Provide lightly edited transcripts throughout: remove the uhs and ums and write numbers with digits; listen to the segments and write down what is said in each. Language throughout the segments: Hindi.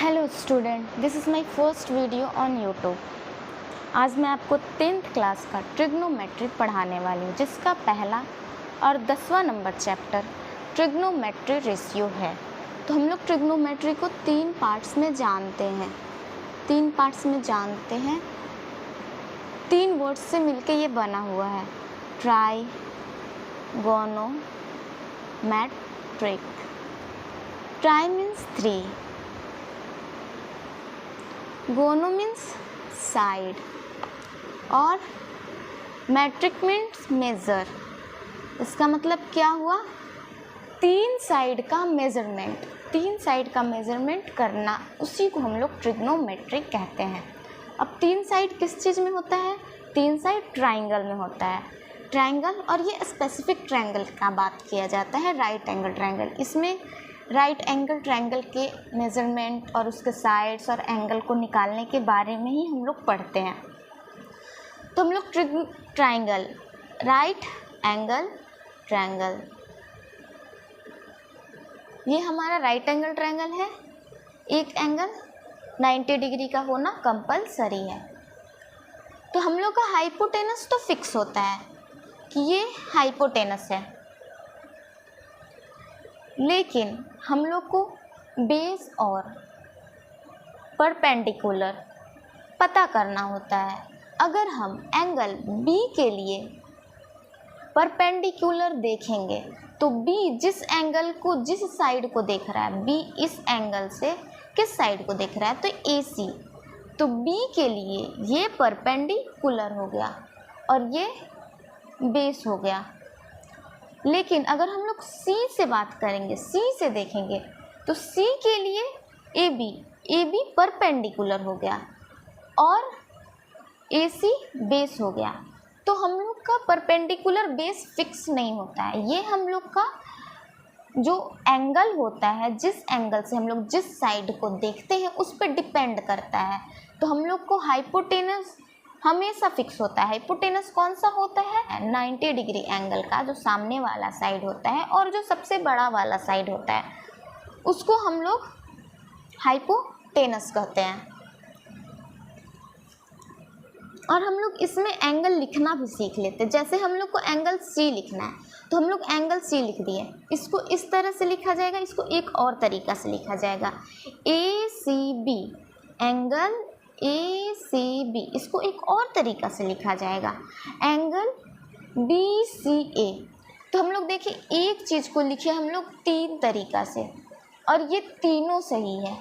Hello student, this is my first video on YouTube. आज मैं आपको 10th क्लास का ट्रिग्नोमेट्री पढ़ाने वाली हूँ, जिसका पहला और 10वां नंबर चैप्टर ट्रिग्नोमेट्री रेशियो है। तो हम लोग ट्रिग्नोमेट्री को 3 पार्ट्स में जानते हैं। 3 वर्ड्स से मिलके ये बना हुआ है, ट्राइगोनोमेट्रिक। ट्राई मीन्स 3, गोनो मीन्स साइड और मैट्रिक मीन्स मेज़र। इसका मतलब क्या हुआ? 3 साइड का मेज़रमेंट करना, उसी को हम लोग ट्रिग्नोमेट्रिक कहते हैं। अब 3 साइड किस चीज़ में होता है? 3 साइड ट्राइंगल में होता है। ट्राइंगल, और ये स्पेसिफिक ट्राइंगल का बात किया जाता है, राइट एंगल ट्राइंगल। इसमें राइट एंगल ट्राइंगल के मेज़रमेंट और उसके साइड्स और एंगल को निकालने के बारे में ही हम लोग पढ़ते हैं। तो हम लोग ट्राइंगल, राइट एंगल ट्राइंगल, ये हमारा राइट एंगल ट्राइंगल है। एक एंगल 90 डिग्री का होना कंपलसरी है। तो हम लोग का हाइपोटेनस तो फिक्स होता है कि ये हाइपोटेनस है, लेकिन हम लोग को बेस और परपेंडिकुलर पता करना होता है। अगर हम एंगल B के लिए परपेंडिकुलर देखेंगे तो B जिस एंगल को, जिस साइड को देख रहा है, B इस एंगल से किस साइड को देख रहा है, तो AC। तो B के लिए ये परपेंडिकुलर हो गया और ये बेस हो गया। लेकिन अगर हम लोग C से बात करेंगे, C से देखेंगे, तो C के लिए AB परपेंडिकुलर हो गया और AC बेस हो गया। तो हम लोग का परपेंडिकुलर बेस फिक्स नहीं होता है। ये हम लोग का जो एंगल होता है, जिस एंगल से हम लोग जिस साइड को देखते हैं, उस पर डिपेंड करता है। तो हम लोग को हाइपोटेनस हमेशा फिक्स होता है। हाइपोटेनस कौन सा होता है? 90 डिग्री एंगल का जो सामने वाला साइड होता है और जो सबसे बड़ा वाला साइड होता है, उसको हम लोग हाइपोटेनस कहते हैं। और हम लोग इसमें एंगल लिखना भी सीख लेते हैं। जैसे हम लोग को एंगल C लिखना है, तो हम लोग एंगल C लिख दिए। इसको इस तरह से लिखा जाएगा, इसको एक और तरीका से लिखा जाएगा, ACB, एंगल ACB। इसको एक और तरीका से लिखा जाएगा, एंगल BCA। तो हम लोग देखिए, एक चीज़ को लिखे हम लोग 3 तरीका से, और ये तीनों सही है।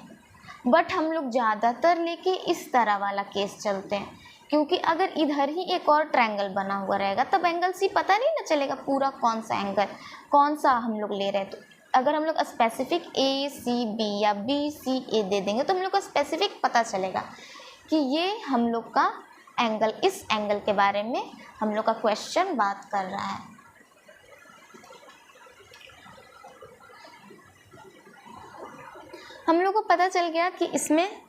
बट हम लोग ज़्यादातर लेके इस तरह वाला केस चलते हैं, क्योंकि अगर इधर ही एक और ट्रायंगल बना हुआ रहेगा, तब एंगल C पता नहीं ना चलेगा पूरा कौन सा एंगल, कौन सा हम लोग ले रहे हैं। तो अगर हम लोग स्पेसिफिक ACB या BCA दे देंगे, तो हम लोग को स्पेसिफिक पता चलेगा कि ये हम लोग का एंगल, इस एंगल के बारे में हम लोग का क्वेश्चन बात कर रहा है। हम लोग को पता चल गया कि इसमें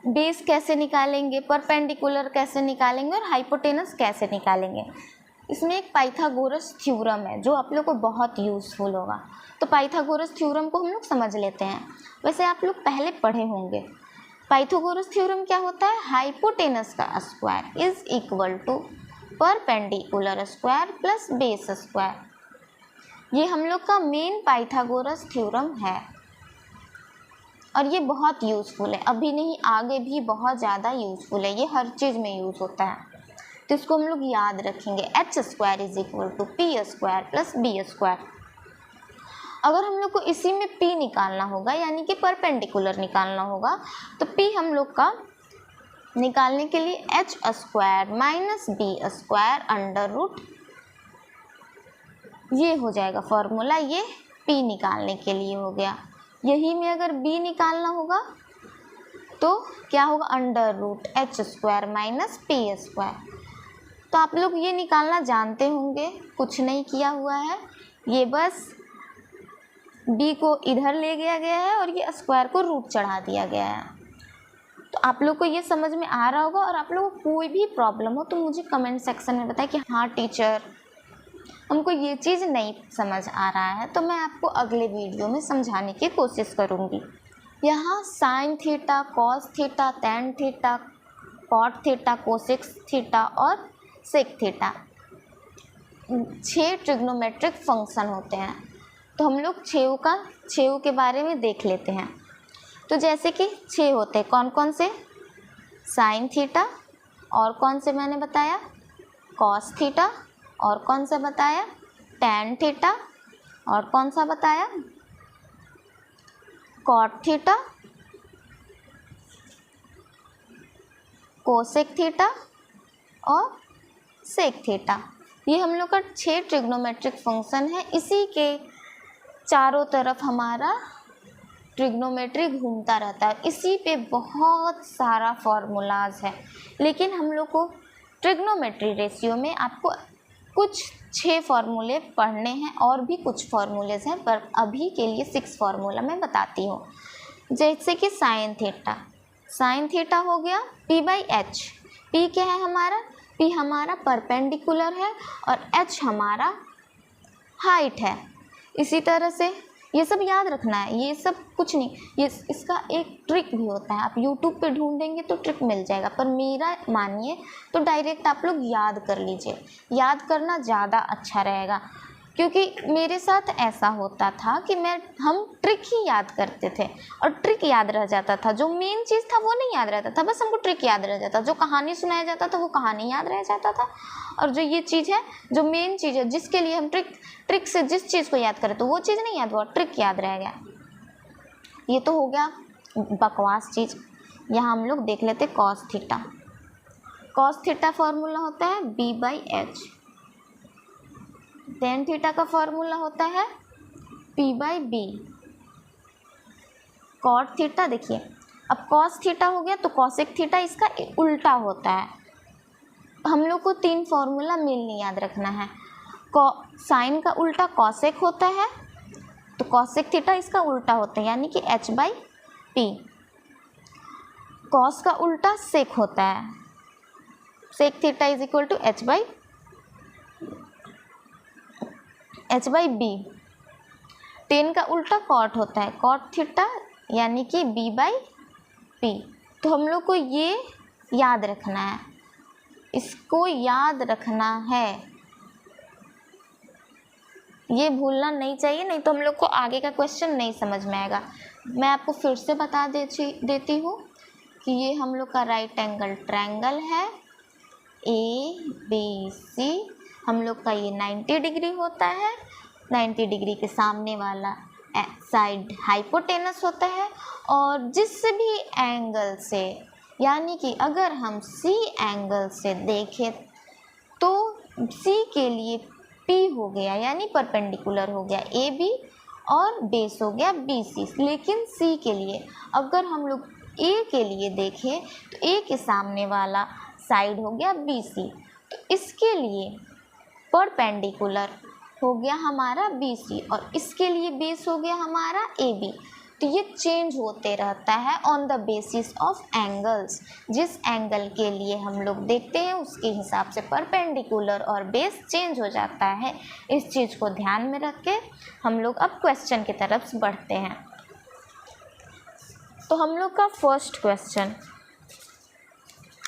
बेस कैसे निकालेंगे, परपेंडिकुलर कैसे निकालेंगे और हाइपोटेनस कैसे निकालेंगे। इसमें एक पाइथागोरस थ्योरम है जो आप लोग को बहुत यूज़फुल होगा। तो पाइथागोरस थ्योरम को हम लोग समझ लेते हैं। वैसे आप लोग पहले पढ़े होंगे। पाइथागोरस थ्योरम क्या होता है? हाइपोटेनस का square is equal to perpendicular square plus base square. ये हम लोग का मेन पाइथागोरस थ्योरम है और ये बहुत यूज़फुल है। अभी नहीं, आगे भी बहुत ज़्यादा यूज़फुल है। ये हर चीज़ में यूज़ होता है, तो इसको हम लोग याद रखेंगे। h square is equal to p square plus b square. अगर हम लोग को इसी में p निकालना होगा, यानी कि परपेंडिकुलर निकालना होगा, तो p हम लोग का निकालने के लिए h square minus b square under root, ये हो जाएगा फॉर्मूला। ये p निकालने के लिए हो गया। यही में अगर b निकालना होगा तो क्या होगा? Under root h square minus p square. तो आप लोग ये निकालना जानते होंगे, कुछ नहीं किया हुआ है। ये बस b को इधर ले गया है और ये स्क्वायर को रूट चढ़ा दिया गया है। तो आप लोग को ये समझ में आ रहा होगा। और आप लोगों को कोई भी प्रॉब्लम हो तो मुझे कमेंट सेक्शन में बताएं कि हाँ टीचर, हमको ये चीज़ नहीं समझ आ रहा है, तो मैं आपको अगले वीडियो में समझाने की कोशिश करूँगी। यहाँ sine theta, cos theta, tan theta, cot theta, cosec theta और सेक थीटा 6 ट्रिग्नोमेट्रिक फंक्शन होते हैं। तो हम लोग 6 के बारे में देख लेते हैं। तो जैसे कि 6 होते हैं, कौन कौन से? साइन थीटा, और कौन से मैंने बताया? कॉस थीटा, और कौन सा बताया? टैन थीटा, और कौन सा बताया? कॉट थीटा, कोसेक थीटा और सेक थीटा। ये हम लोग का 6 ट्रिग्नोमेट्रिक फंक्शन है। इसी के चारों तरफ हमारा ट्रिग्नोमेट्री घूमता रहता है। इसी पे बहुत सारा फॉर्मूलाज है, लेकिन हम लोग को ट्रिग्नोमेट्री रेशियो में आपको कुछ 6 फार्मूले पढ़ने हैं, और भी कुछ फार्मूलेज हैं, पर अभी के लिए 6 फार्मूला मैं बताती हूँ। जैसे कि साइन थीटा हो गया P/H। P क्या है हमारा? P हमारा परपेंडिकुलर है और H हमारा हाइट है। इसी तरह से ये सब याद रखना है, ये सब कुछ नहीं, ये इसका एक ट्रिक भी होता है। आप YouTube पे ढूंढेंगे तो ट्रिक मिल जाएगा, पर मेरा मानिए तो डायरेक्ट आप लोग याद कर लीजिए। याद करना ज़्यादा अच्छा रहेगा, क्योंकि मेरे साथ ऐसा होता था कि हम ट्रिक ही याद करते थे और ट्रिक याद रह जाता था। जो मेन चीज़ था वो नहीं याद रहता था, बस हमको ट्रिक याद रह जाता। जो कहानी सुनाया जाता था वो कहानी याद रह जाता था, और जो ये चीज़ है, जो मेन चीज़ है जिसके लिए हम ट्रिक से जिस चीज़ को याद करें तो वो चीज़ नहीं याद हुआ, ट्रिक याद रह गया। ये तो हो गया बकवास चीज़। यहाँ हम लोग देख लेते cos theta. Cos theta formula होता है B/H। टेन थीटा का फॉर्मूला होता है P/B। कॉट थीटा, देखिए अब कॉस थीटा हो गया तो कॉसेक थीटा इसका उल्टा होता है। हम लोग को 3 फॉर्मूला मेनली याद रखना है। साइन का उल्टा कॉसेक होता है, तो कॉसेक थीटा इसका उल्टा होता है, यानी कि H/P। कॉस का उल्टा सेक होता है, sec theta is equal to H/B। Tan का उल्टा कॉट होता है, कॉट थीटा यानी कि B/P। तो हम लोग को ये याद रखना है, इसको याद रखना है, ये भूलना नहीं चाहिए, नहीं तो हम लोग को आगे का क्वेश्चन नहीं समझ में आएगा। मैं आपको फिर से बता देती हूँ कि ये हम लोग का राइट एंगल ट्रायंगल है ABC। हम लोग का ये 90 डिग्री होता है। 90 डिग्री के सामने वाला साइड हाइपोटेनस होता है, और जिस भी एंगल से, यानी कि अगर हम C एंगल से देखें तो C के लिए P हो गया, यानी परपेंडिकुलर हो गया AB, और बेस हो गया BC। लेकिन C के लिए अगर हम लोग A के लिए देखें तो A के सामने वाला साइड हो गया BC, तो इसके लिए परपेंडिकुलर हो गया हमारा BC, और इसके लिए बेस हो गया हमारा AB। तो ये चेंज होते रहता है on the basis of angles. जिस एंगल के लिए हम लोग देखते हैं उसके हिसाब से परपेंडिकुलर और बेस चेंज हो जाता है। इस चीज़ को ध्यान में रख के हम लोग अब क्वेश्चन की तरफ बढ़ते हैं। तो हम लोग का फर्स्ट क्वेश्चन,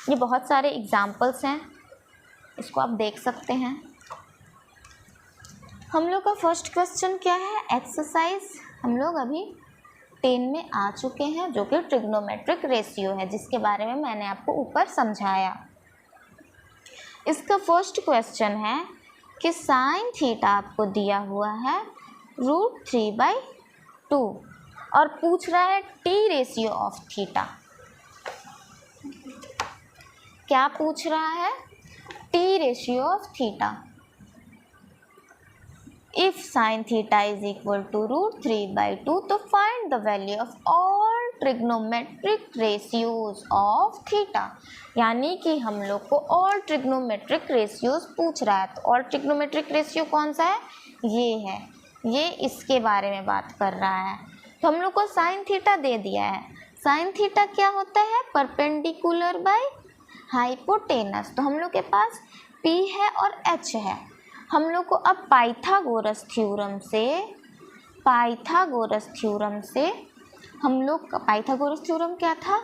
ये बहुत सारे एग्जाम्पल्स हैं, इसको आप देख सकते हैं। हम लोग का फर्स्ट क्वेश्चन क्या है? एक्सरसाइज हम लोग अभी 10 में आ चुके हैं, जो कि ट्रिग्नोमेट्रिक रेशियो है, जिसके बारे में मैंने आपको ऊपर समझाया। इसका फर्स्ट क्वेश्चन है कि साइन थीटा आपको दिया हुआ है √3/2 और पूछ रहा है टी रेशियो ऑफ थीटा। क्या पूछ रहा है? T ratio of theta. If sin theta is equal to √3/2, तो find the value of all trigonometric ratios of theta। यानी कि हम लोग को all trigonometric ratios पूछ रहा है। तो all trigonometric ratio कौन सा है? ये है, ये इसके बारे में बात कर रहा है। तो हम लोग को sin थीटा दे दिया है। sin थीटा क्या होता है? Perpendicular by hypotenuse. तो हम लोग के पास P है और H है। हम लोग को अब पाइथागोरस थ्योरम से हम लोग का पाइथागोरस थ्योरम क्या था,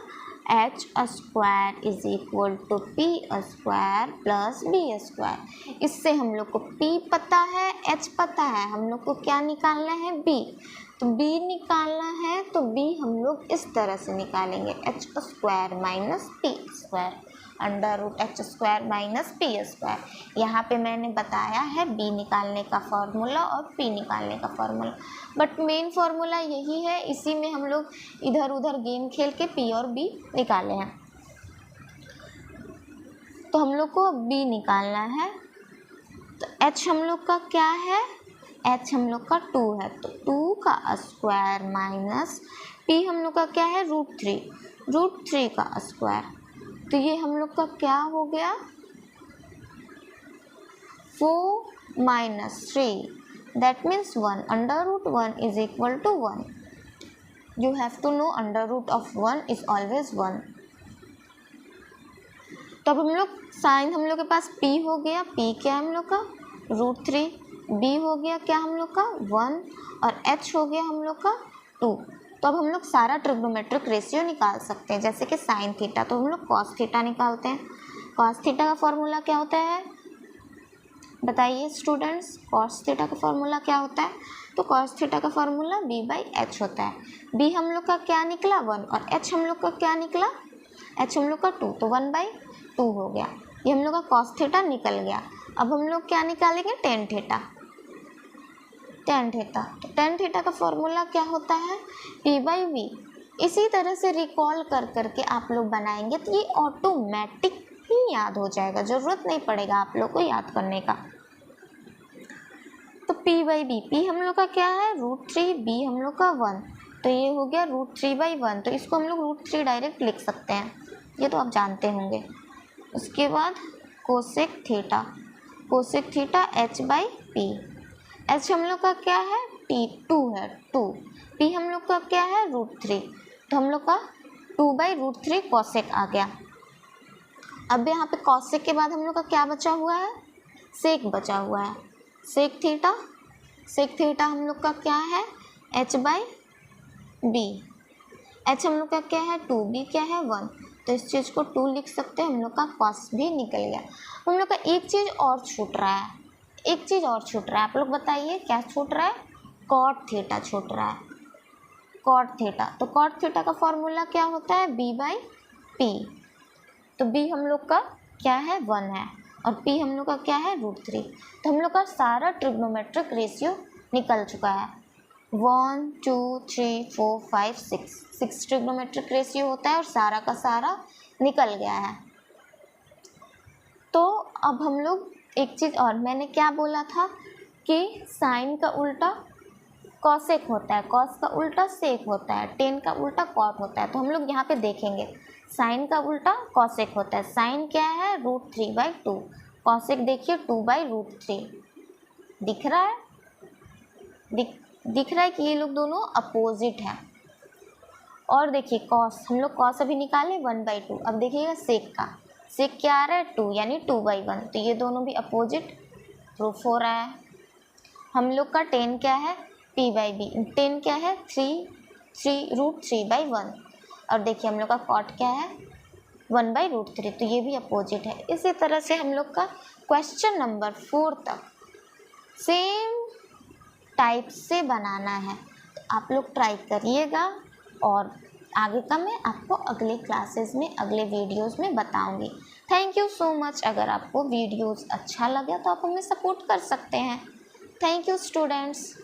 H square is equal to P square plus B square. इससे हम लोग को p पता है, h पता है, हम लोग को क्या निकालना है, b। तो b निकालना है तो b हम लोग इस तरह से निकालेंगे, H square minus P square, under root H square minus P square. यहाँ पे मैंने बताया है b निकालने का फॉर्मूला और p निकालने का फॉर्मूला, बट मेन फार्मूला यही है, इसी में हम लोग इधर उधर गेम खेल के p और b निकाले हैं। तो हम लोग को b निकालना है, तो h हम लोग का क्या है, h हम लोग का 2 है, तो 2 का स्क्वायर माइनस p हम लोग का क्या है, रूट थ्री का स्क्वायर। तो ये हम लोग का क्या हो गया, 4 minus 3 that means 1, under root 1 is equal to 1। You have to know under root of 1 is always 1। तो अब हम लोग साइन हम लोग के पास p हो गया, p क्या है हम लोग का, √3, b हो गया क्या हम लोग का 1, और h हो गया हम लोग का 2। तो अब हम लोग सारा ट्रिग्नोमेट्रिक रेशियो निकाल सकते हैं, जैसे कि साइन थीटा, तो हम लोग कॉस थीटा निकालते हैं। कॉस थीटा का फॉर्मूला क्या होता है, बताइए स्टूडेंट्स, कॉस थीटा का फॉर्मूला क्या होता है। तो कॉस थीटा का फॉर्मूला b/h होता है। b हम लोग का क्या निकला 1, और h हम लोग का क्या निकला, h हम लोग का 2, तो 1/2 हो गया। ये हम लोग का कॉस थीटा निकल गया। अब हम लोग क्या निकालेंगे, टेन थीटा। तो टेन थीटा का फॉर्मूला क्या होता है, p/v। इसी तरह से रिकॉल कर करके आप लोग बनाएंगे तो ये ऑटोमेटिक ही याद हो जाएगा, ज़रूरत नहीं पड़ेगा आप लोग को याद करने का। तो p/b, p हम लोग का क्या है, √3, b हम लोग का 1, तो ये हो गया √3/1। तो इसको हम लोग √3 डायरेक्ट लिख सकते हैं, ये तो आप जानते होंगे। उसके बाद कोसेक थीटा h/p। h हम लोग का क्या है, 2 है, 2। p हम लोग का क्या है, √3, तो हम लोग का 2/√3 कॉसेक आ गया। अब यहाँ पे कॉसेक के बाद हम लोग का क्या बचा हुआ है, सेक बचा हुआ है। सेक थीटा हम लोग का क्या है, h/b। h हम लोग का क्या है 2, b क्या है 1, तो इस चीज़ को 2 लिख सकते हैं। हम लोग का कॉस भी निकल गया। हम लोग का एक चीज़ और छूट रहा है, आप लोग बताइए क्या छूट रहा है, कॉट थीटा छूट रहा है, कॉट थीटा। तो कॉट थीटा का फॉर्मूला क्या होता है, b/p। तो b हम लोग का क्या है 1 है, और p हम लोग का क्या है √3। तो हम लोग का सारा ट्रिग्नोमेट्रिक रेशियो निकल चुका है। 1 2 3 4 5 6 ट्रिग्नोमेट्रिक रेशियो होता है, और सारा का सारा निकल गया है। तो अब हम लोग एक चीज़ और, मैंने क्या बोला था कि साइन का उल्टा कॉसेक होता है, कॉस का उल्टा सेक होता है, टेन का उल्टा कॉट होता है। तो हम लोग यहाँ पे देखेंगे, साइन का उल्टा कॉसेक होता है। साइन क्या है, √3/2, कॉसेक देखिए 2/√3। दिख रहा है, दिख रहा है कि ये लोग दोनों अपोजिट हैं। और देखिए कॉस, हम लोग कॉस अभी निकाले 1/2। अब देखिएगा सेक क्या आ रहा है 2, यानी 2/1, तो ये दोनों भी अपोजिट प्रूफ हो रहा है। हम लोग का टेन क्या है, p/b, टेन क्या है √3/1, और देखिए हम लोग का कॉट क्या है 1/√3, तो ये भी अपोजिट है। इसी तरह से हम लोग का क्वेश्चन नंबर 4 तक सेम टाइप से बनाना है। तो आप लोग ट्राई करिएगा, और आगे का मैं आपको अगले क्लासेस में, अगले वीडियोस में बताऊंगी। Thank you so much. अगर आपको वीडियोस अच्छा लगे तो आप हमें सपोर्ट कर सकते हैं। Thank you students.